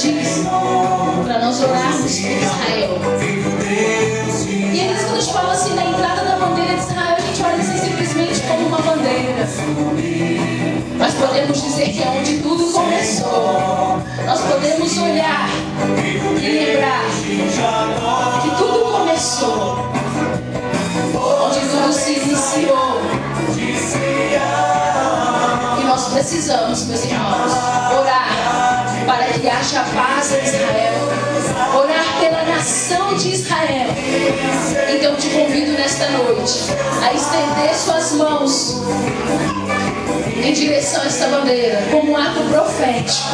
diz para nós orarmos por Israel. E eles, quando falam assim, na entrada da bandeira de Israel, a gente olha assim simplesmente como uma bandeira. Mas podemos dizer que é onde tudo começou. Nós podemos olhar e lembrar que tudo começou, onde tudo se iniciou. E nós precisamos, meus irmãos, orar para que haja paz em Israel, orar pela nação de Israel. Então te convido nesta noite a estender suas mãos em direção a esta bandeira, como um ato profético,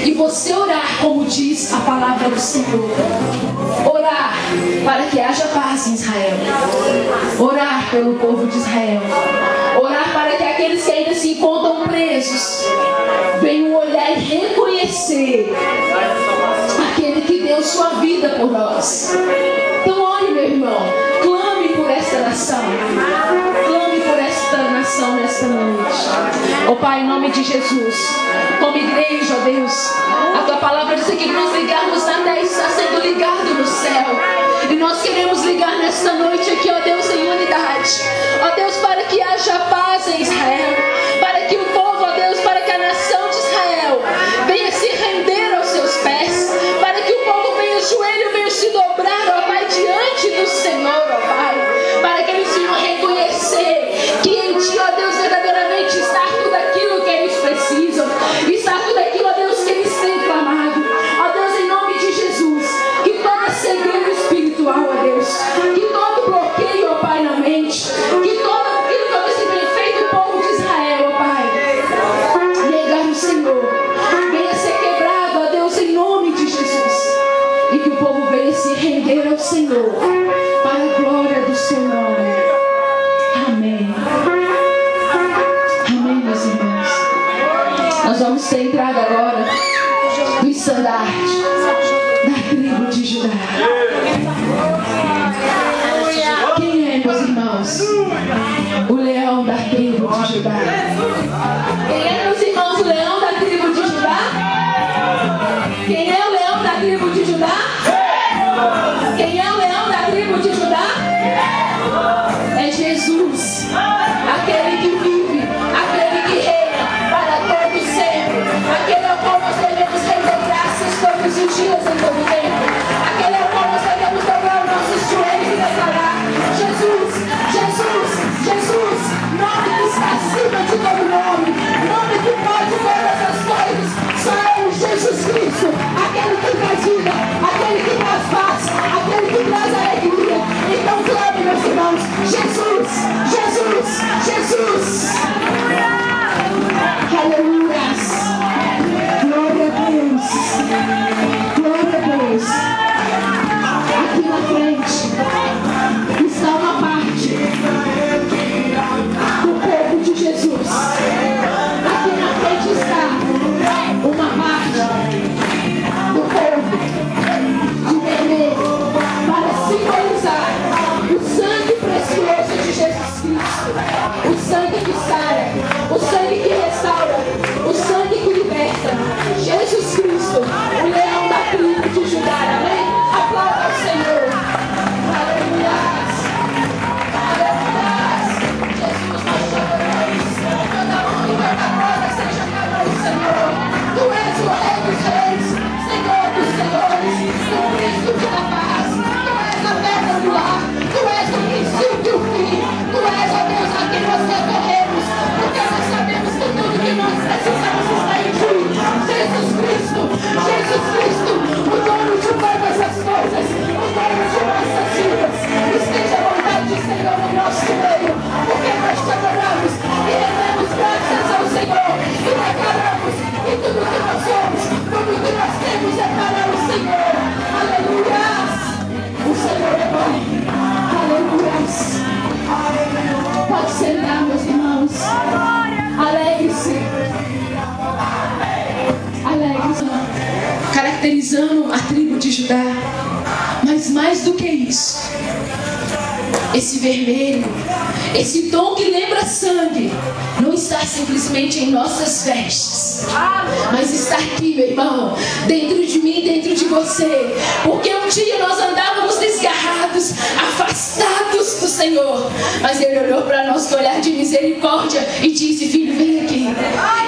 e você orar como diz a palavra do Senhor. Orar para que haja paz em Israel, orar pelo povo de Israel, orar para que aqueles que ainda se encontram presos venham olhar e reconhecer aquele que deu sua vida por nós. Então ore, meu irmão, clame por esta nação, clame por esta nação nesta noite. Ó Pai, em nome de Jesus, como igreja, ó Deus, a tua palavra diz que nós ligarmos na terra está sendo ligado no céu. E nós queremos ligar nesta noite aqui, ó Deus, em unidade. Ó Deus, para que haja paz em Israel, para que o povo, ó Deus, para que a nação de Israel venha se render aos seus pés, para que o povo venha joelho, venha se dobrar, ó Pai, diante do Senhor, ó Pai, para que eles venham reconhecer que em Ti, ó Deus, verdadeiramente está tudo aquilo que eles precisam, está tudo aquilo, ó Deus, que eles têm clamado. Ó Deus, em nome de Jesus, que toda cegueira espiritual, ó Deus, que todo bloqueio, ó Pai, na mente, que todo aquilo que, ó Deus, tem feito o povo de Israel, ó Pai, negar o Senhor, venha ser quebrado, ó Deus, em nome de Jesus, e que o povo venha se render ao Senhor, para a glória do seu nome. Amém. Amém, meus irmãos. Nós vamos ter entrada agora do estandarte da tribo de Judá. Quem é, meus irmãos? O leão da tribo de Judá. Quem é, meus irmãos, o leão da tribo de Judá? Quem é o leão da tribo de Judá? Quem é o leão da tribo de Judá? É Jesus, aquele que vive, aquele que reina para todo sempre, aquele ao qual nós devemos render graças todos os dias em todo tempo, aquele ao qual nós devemos dobrar os nossos joelhos e declarar: Jesus, Jesus, Jesus, nome que está acima de todo nome, nome que pode todas as coisas, só é o Jesus Cristo, aquele que traz vida, aquele que traz paz, aquele que traz alegria. Então clame, meus irmãos: Jesus, Jesus, Jesus. Aleluia. Glória a Deus. Glória a Deus. Aqui na frente está uma parte do povo de Jesus. Aqui na frente está uma parte do povo de vermelho, para simbolizar o sangue precioso de Jesus Cristo, o sangue que sara, o sangue que restaura, o sangue que liberta. Jesus Cristo, o leão da tribo de Judá. Amém? Aplauda ao Senhor. Aleluia. Aleluia. Jesus, nós te adoramos. Toda honra e toda glória seja dada ao Senhor. Tu és o Rei dos Reis, Senhor dos Senhores, o Príncipe da paz. Tu és a pedra angular, tu és o princípio e o fim. Tu és, ó Deus, a quem nós recorremos, porque nós sabemos que tudo que nós precisamos está em Ti. Jesus Cristo, o dono de todas as coisas, o dono de nossas vidas. Esteja à vontade, Senhor, no nosso meio, porque nós te adoramos e rendemos graças ao Senhor e declaramos que tudo que nós somos, tudo que nós temos é para o Senhor. Aleluia! O Senhor é bom. Aleluia! Pode sentar, meus irmãos. Alegre-se. Alegre-se. Caracterizando a tribo de Judá. Mas mais do que isso, esse vermelho, esse tom que lembra sangue, não está simplesmente em nossas vestes, nós, mas está aqui, meu irmão, dentro de mim, dentro de você, porque um dia nós andávamos desgarrados, afastados do Senhor, mas Ele olhou para nós com olhar de misericórdia e disse: filho, vem aqui.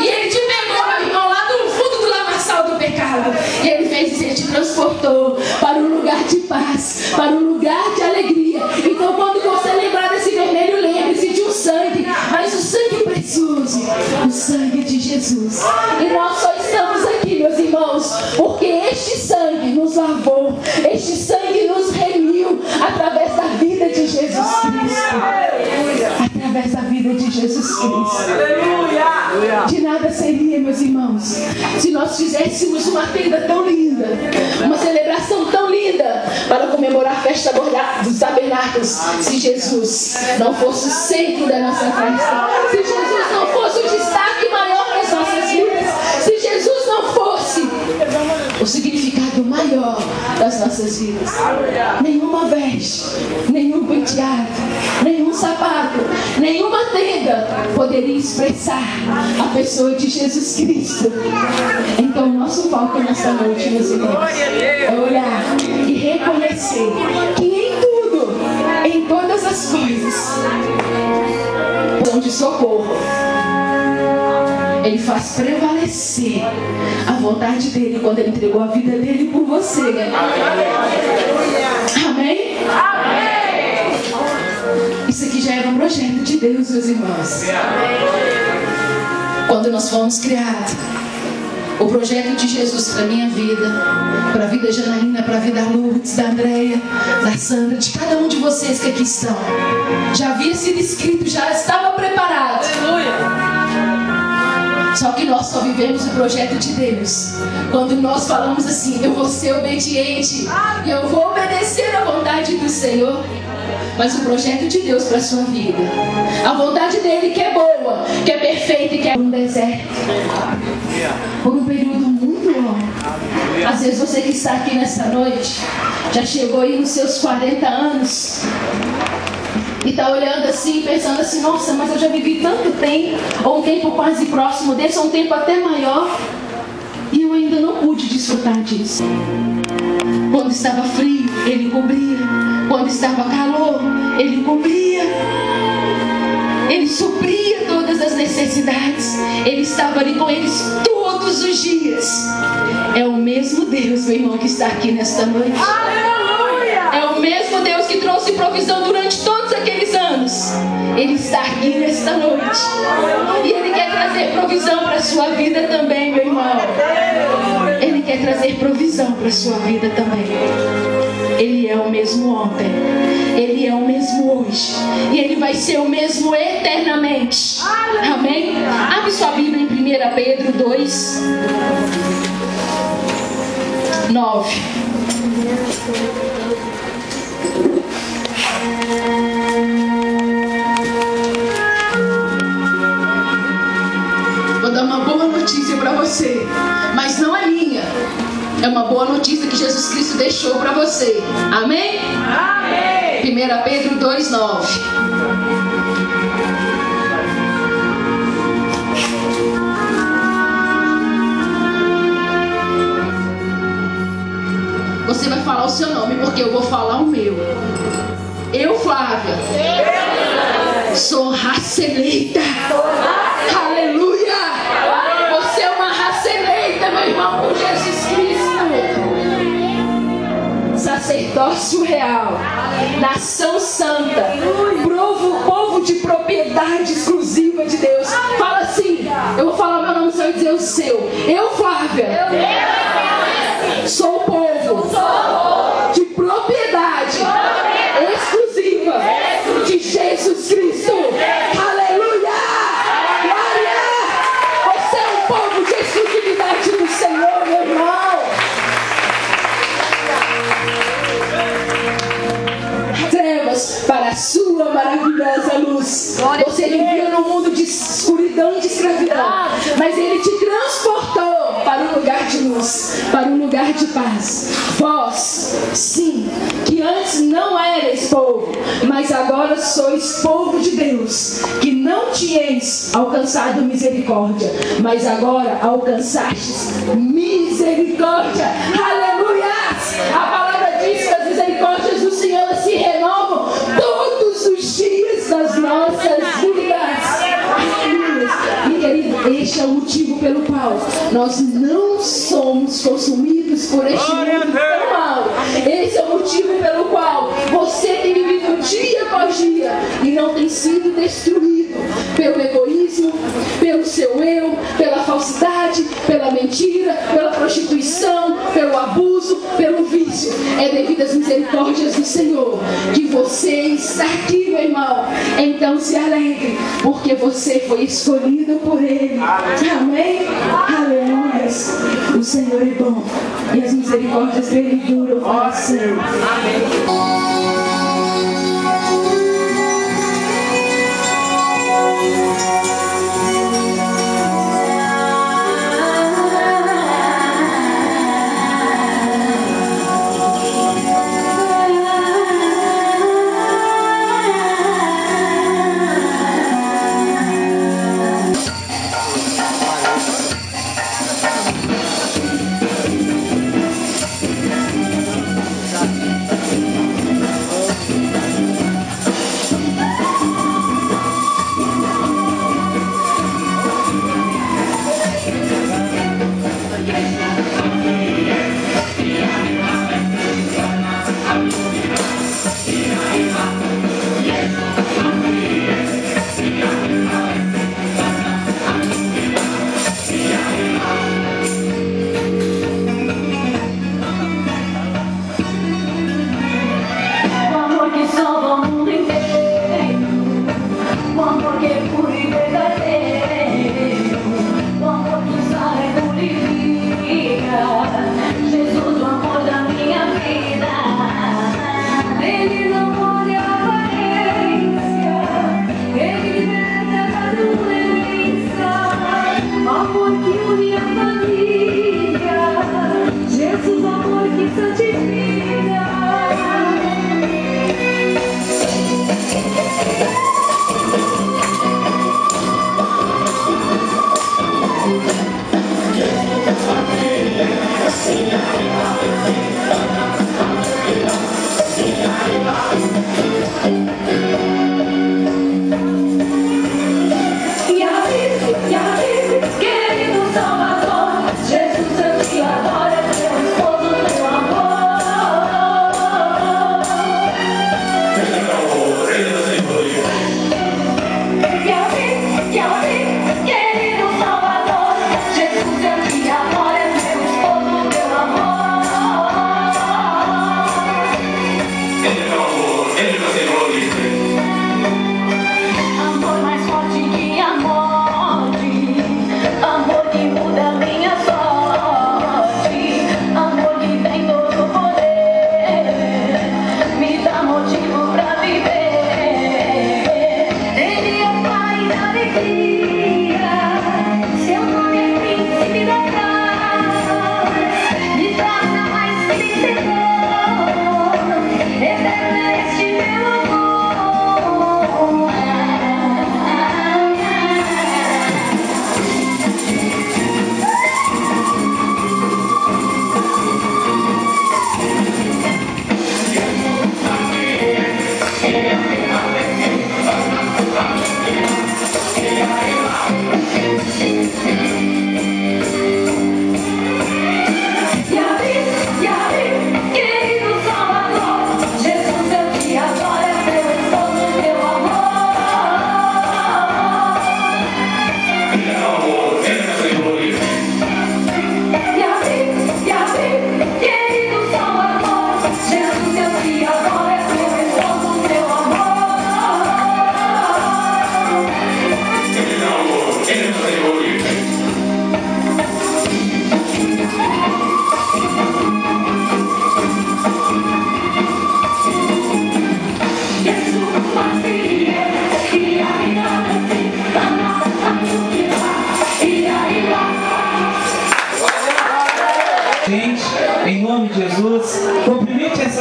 E Ele te pegou, meu irmão, lá no fundo do lamaçal do pecado, e Ele fez, Ele te transportou para um lugar de paz, para um lugar de alegria. Então, quando você lembrar desse vermelho, lembre-se de um sangue, mas o sangue precioso, o sangue de Jesus. E nós só estamos aqui, meus irmãos, porque este sangue nos lavou, este sangue nos remiu através da vida de Jesus Cristo. Através da vida de Jesus Cristo. De nada seria, meus irmãos, se nós fizéssemos uma tenda tão linda, uma celebração tão linda para comemorar a festa dos tabernáculos, se Jesus não fosse o centro da nossa festa, se Jesus não fosse o destaque maior das nossas vidas, se Jesus não fosse o significado maior das nossas vidas. Nenhuma veste, nenhum penteado, nenhum sapato, nenhuma tenda poderia expressar a pessoa de Jesus Cristo. Então o nosso foco nessa noite, meus irmãos, é olhar e reconhecer que em tudo, em todas as coisas, de socorro, Ele faz prevalecer a vontade dEle quando Ele entregou a vida dEle por você. Amém? Amém? Isso aqui já era um projeto de Deus, meus irmãos. Quando nós fomos criados, o projeto de Jesus para a minha vida, para a vida da Janaína, para a vida da Lourdes, da Andréia, da Sandra, de cada um de vocês que aqui estão, já havia sido escrito, já estava preparado. Só que nós só vivemos o projeto de Deus quando nós falamos assim: eu vou ser obediente e eu vou obedecer à vontade do Senhor. Mas o projeto de Deus para a sua vida, a vontade dEle que é boa, que é perfeita e que é um deserto, por um período muito longo. Às vezes você que está aqui nessa noite já chegou aí nos seus 40 anos e está olhando assim, pensando assim: nossa, mas eu já vivi tanto tempo, ou um tempo quase próximo desse, ou um tempo até maior, e eu ainda não pude desfrutar disso. Quando estava frio, Ele cobria. Quando estava calor, Ele cobria. Ele supria todas as necessidades. Ele estava ali com eles todos os dias. É o mesmo Deus, meu irmão, que está aqui nesta noite. Aleluia! É o mesmo Deus que trouxe provisão durante todos aqueles anos. Ele está aqui nesta noite. E Ele quer trazer provisão para a sua vida também, meu irmão. Ele quer trazer provisão para a sua vida também. Ele é o mesmo ontem, Ele é o mesmo hoje, e Ele vai ser o mesmo eternamente. Amém? Abre sua Bíblia em 1 Pedro 2, 9. Vou dar uma boa notícia para você, mas não é minha. É uma boa notícia que Jesus Cristo deixou para você. Amém? Amém. 1 Pedro 2, 9. Você vai falar o seu nome, porque eu vou falar o meu. Eu, Flávia, sou raça eleita. Aleluia! Você é uma raça eleita, meu irmão, por Jesus Cristo. Sacerdócio real, nação santa, povo de propriedade exclusiva de Deus. Fala assim: eu vou falar meu nome, você vai dizer o seu. Eu, Flávia, sou povo de propriedade exclusiva de Jesus Cristo. Aleluia! Glória! Você é um povo de exclusividade do Senhor, meu irmão. Trevas para a sua maravilhosa luz. Você vivia num mundo de escuridão e de escravidão, mas Ele te transportou para para um lugar de luz, para um lugar de paz. Vós, sim, que antes não erais povo, mas agora sois povo de Deus, que não tinhais alcançado misericórdia, mas agora alcançastes misericórdia. Aleluia! A palavra diz que as misericórdias do Senhor se renovam todos os dias das nossas vidas. Aleluia! E querido, este é o motivo pelo qual nós não somos consumidos por este mundo tão mal. Esse é o motivo pelo qual você tem vivido dia após dia e não tem sido destruído pelo egoísmo, pelo seu eu, pela falsidade, pela mentira, pela prostituição, pelo abuso, pelo vício. É devido às misericórdias do Senhor que você está aqui, meu irmão. Então se alegre, porque você foi escolhido por Ele. Amém? Aleluia. O Senhor é bom e as misericórdias dele duram para sempre.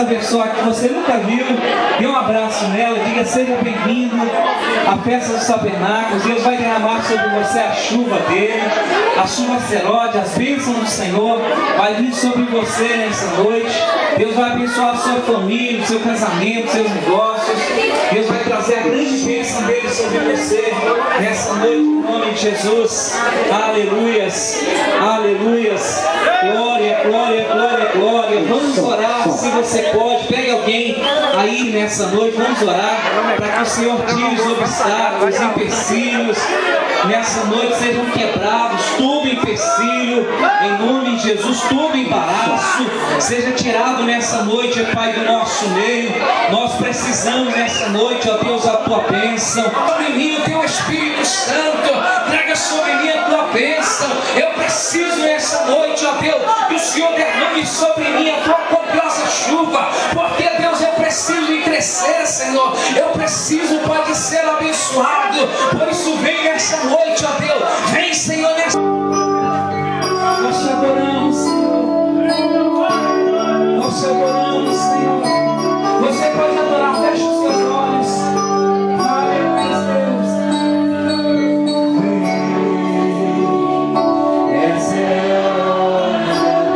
pessoa que você nunca viu, dê um abraço nela, diga: seja bem-vindo à festa dos tabernáculos. Deus vai derramar sobre você a chuva dele, a chuva serode, as bênçãos do Senhor vai vir sobre você nessa noite. Deus vai abençoar a sua família, o seu casamento, seus negócios. Deus vai trazer a grande bênção dele sobre você nessa noite, em nome de Jesus. Aleluias, aleluias. Glória, glória, glória, glória. Vamos orar, se você pode. Pegue alguém aí nessa noite. Vamos orar para que o Senhor tire os obstáculos, os empecilhos. Nessa noite sejam quebrados todo empecilho, em nome de Jesus. Todo embaraço seja tirado nessa noite, Pai, do nosso meio. Nós precisamos nessa noite, ó Deus, a tua bênção. Sobre mim o teu Espírito Santo, traga sobre mim a tua bênção. Eu preciso nessa noite, ó Deus, que o Senhor derrame sobre mim a tua copiosa chuva, porque, Deus, eu preciso de crescer, Senhor. Eu preciso, pode ser abençoado. Por isso vem nessa noite, ó Deus. Vem, Senhor, nessa. Nós te adoramos, Senhor. Nós te adoramos, Senhor. Você pode adorar, feche os seus olhos. Aleluia, Deus. Essa é a hora das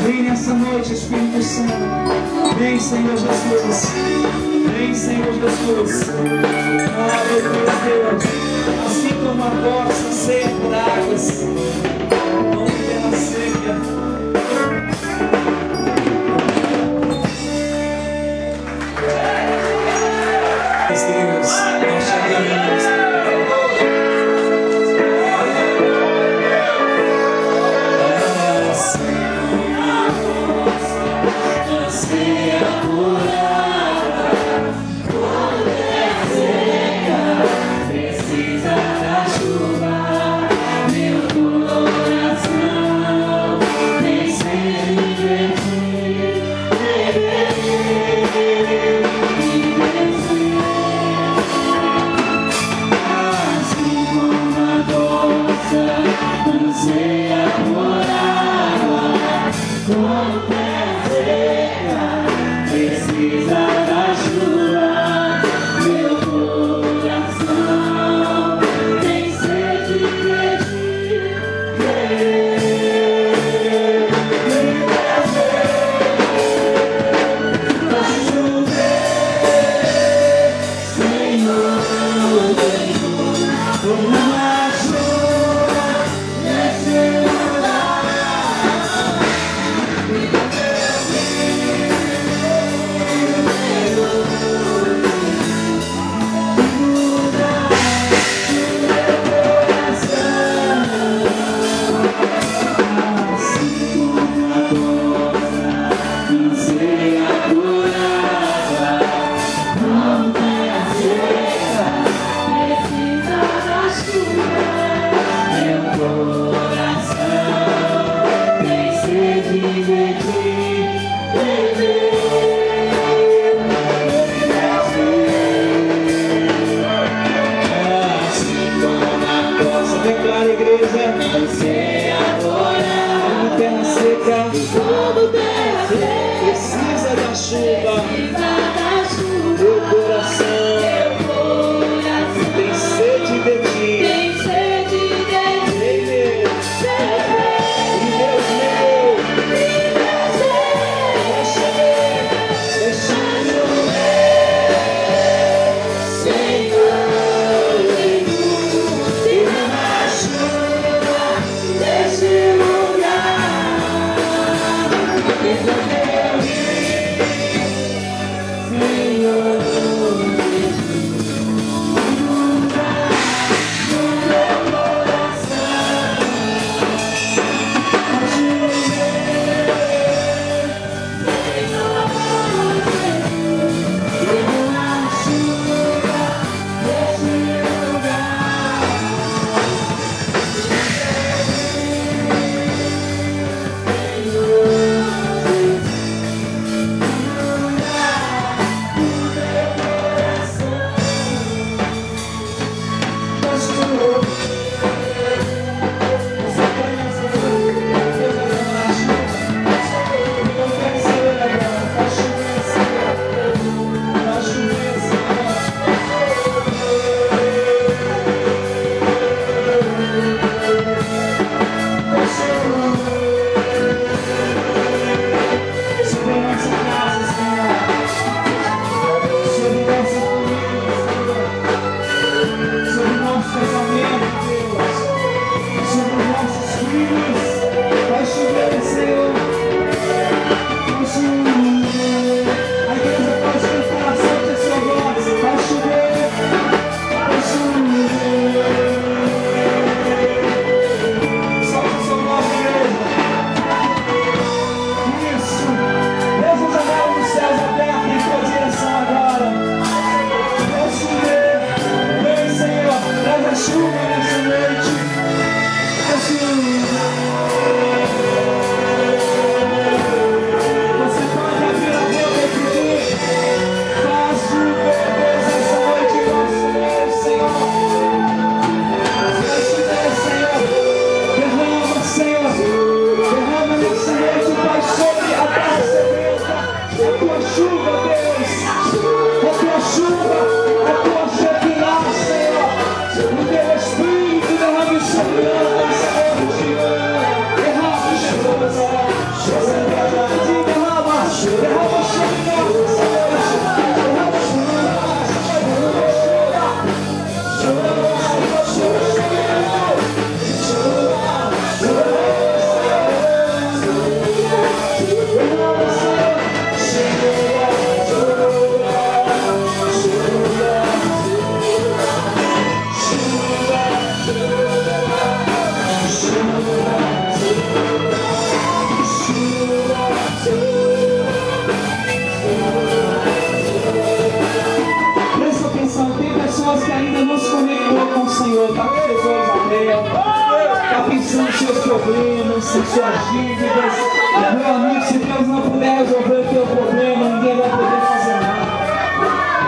Vem nessa noite. noite, Espírito Santo. Vem, Senhor Jesus. Vem, Senhor Jesus. Aleluia, Deus. Assim como a vossa ceia por águas, não me terra seca. Deus, nós te adoramos. Declara, igreja, como terra seca, precisa da chuva. Meu coração tem sede de ti. E Deus meu, deixa chover, Senhor. bênçãos, suas dívidas. Meu amigo, se Deus não puder resolver o teu problema, ninguém vai poder fazer nada.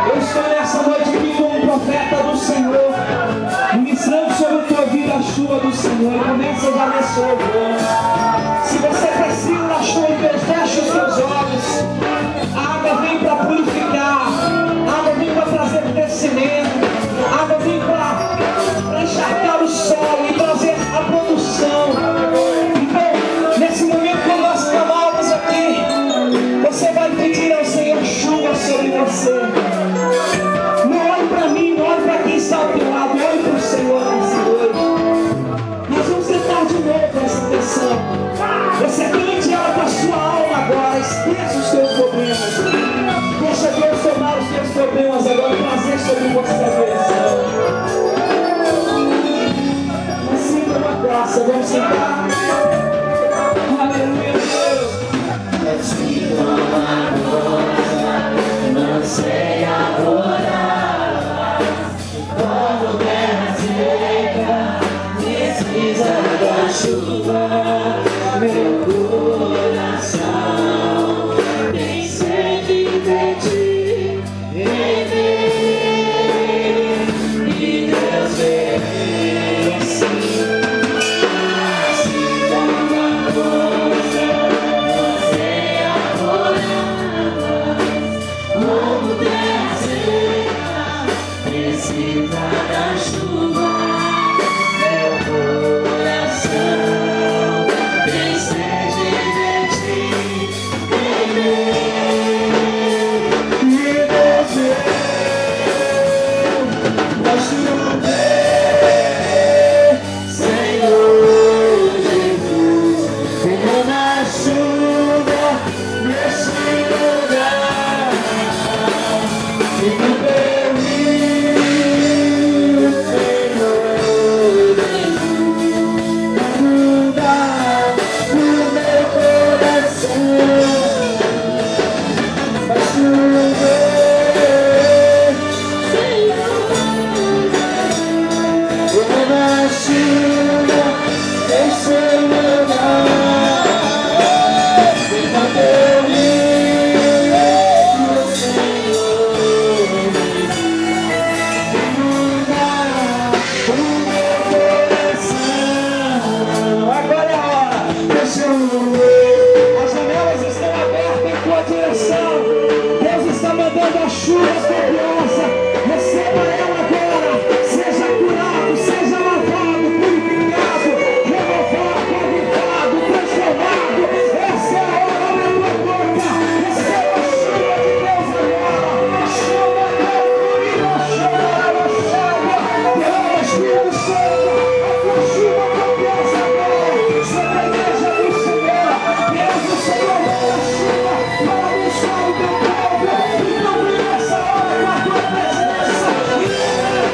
Eu estou nessa noite aqui como um profeta do Senhor, ministrando sobre a tua vida a chuva do Senhor. Começa já nesse louvor. Se você precisa da chuva de Deus, feche os teus olhos. A água vem para purificar, a água vem para trazer crescimento, a água vem para encharcar o solo e trazer a produção. Então, nesse momento que nós clamamos aqui, você vai pedir ao Senhor chuva sobre você. Não olhe para mim, não olhe para quem está ao teu lado, olhe para o Senhor nessa noite. Nós vamos tentar de novo essa canção. Você cante ela para a sua alma agora, esqueça os teus problemas. Deixa Deus tomar os teus problemas agora e trazer sobre você a bênção. Mas sinta uma graça, vamos sentar. Aleluia, Deus. Não sei adorar, quando terra seca, precisa da chuva. Meu coração tem sede de ti, beber, e Deus vem assim. Se dá uma coisa, não sei adorar, como terra seca, precisa da chuva. Meu coração tem sede de ti, beber, e Deus vem da chuva. Senhor Jesus, venha na chuva nesse lugar. E no meu rio, Senhor Jesus, muda o meu coração. Vai chover, Senhor, venha na chuva nesse lugar. E no meu rio, Agora é a hora. As janelas estão abertas em tua direção. Deus está mandando a chuva copiosa. Receba ela agora. Seja curado, seja lavado, purificado, renovado, avivado, transformado. Essa é a hora da tua boca. Receba a chuva de Deus agora. Chuva da fúria, chuva da chuva. Derrama o Espírito Santo. A tua chuva copiosa agora sobre a igreja do Senhor. Deus do Senhor manda a chuva para abençoar o teu povo. Então vem nessa hora com a tua presença e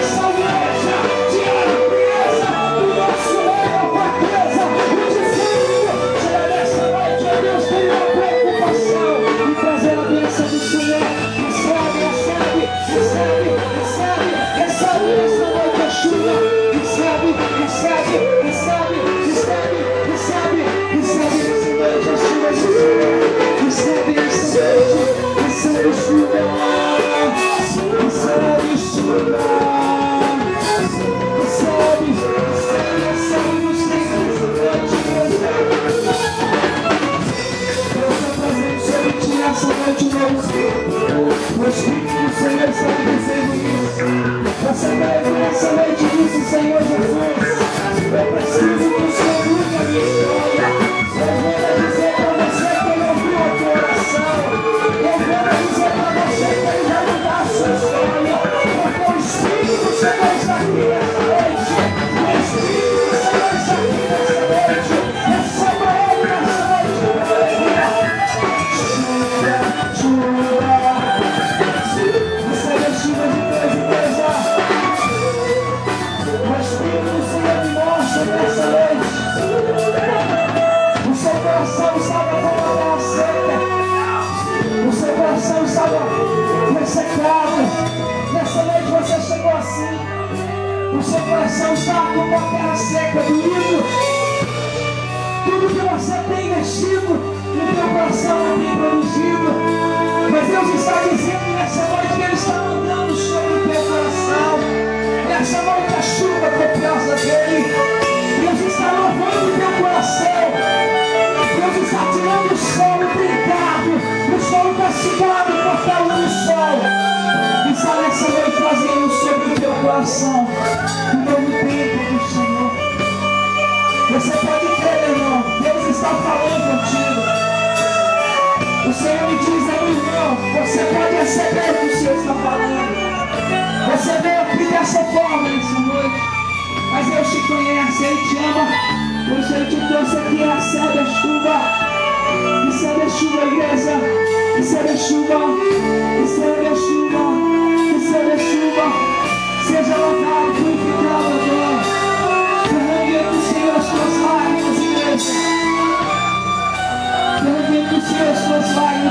essa igreja de limpeza do nosso meio, a fraqueza, o desânimo. Será nessa noite, ó Deus, tem uma preocupação em trazer a bênção do Senhor. Recebe, recebe, recebe, recebe, recebe nessa noite a chuva. Recebe, recebe, recebe, recebe, recebe, recebe nessa noite a chuva do Senhor. Recebe nessa noite, recebe chuva, recebe chuva, recebe, recebe, recebe no Senhor nessa noite, Deus. Deus está trazendo sobre ti nessa noite, meu Senhor. O Espírito do Senhor está me dizendo isso. Nessa noite disse, Senhor Jesus, eu preciso que o Senhor mude a minha história. Eu vou dizer para você que ele ouviu a tua oração. Eu vou dizer para você que ele vai mudar a sua história. Porque o Espírito do Senhor está aqui nessa noite. O Espírito do Senhor está aqui nessa noite. Receba ele nessa noite. Chuva, chuva. Receba a chuva de Deus, igreja. O Espírito do Senhor me mostra nessa noite. O seu coração estava como uma terra seca. O seu coração estava ressecado. Nessa noite você chegou assim. O seu coração está como uma terra seca, doído. Tudo tudo que você tem investido no teu coração não tem produzido. Mas Deus está dizendo nessa noite que Ele está mandando sobre o teu coração. Nessa noite a chuva copiosa dele. Deus está lavando o teu coração. Deus está tirando o solo trincado, o solo castigado por causa do sol. E está nessa noite trazendo sobre o teu coração um novo tempo do Senhor. Você pode crer, irmão, Deus está falando contigo. O Senhor me diz, irmão, você pode receber o que o Senhor está falando. Você veio aqui dessa forma nessa noite, mas Deus te conhece, Ele te ama. Por isso Ele te trouxe aqui, recebe a chuva. Recebe a chuva, igreja. Recebe a chuva. Recebe a chuva. Recebe a chuva. Seja lavado, purificado agora. Derrame do Senhor as tuas lágrimas, igreja. Derrame do Senhor as tuas lágrimas.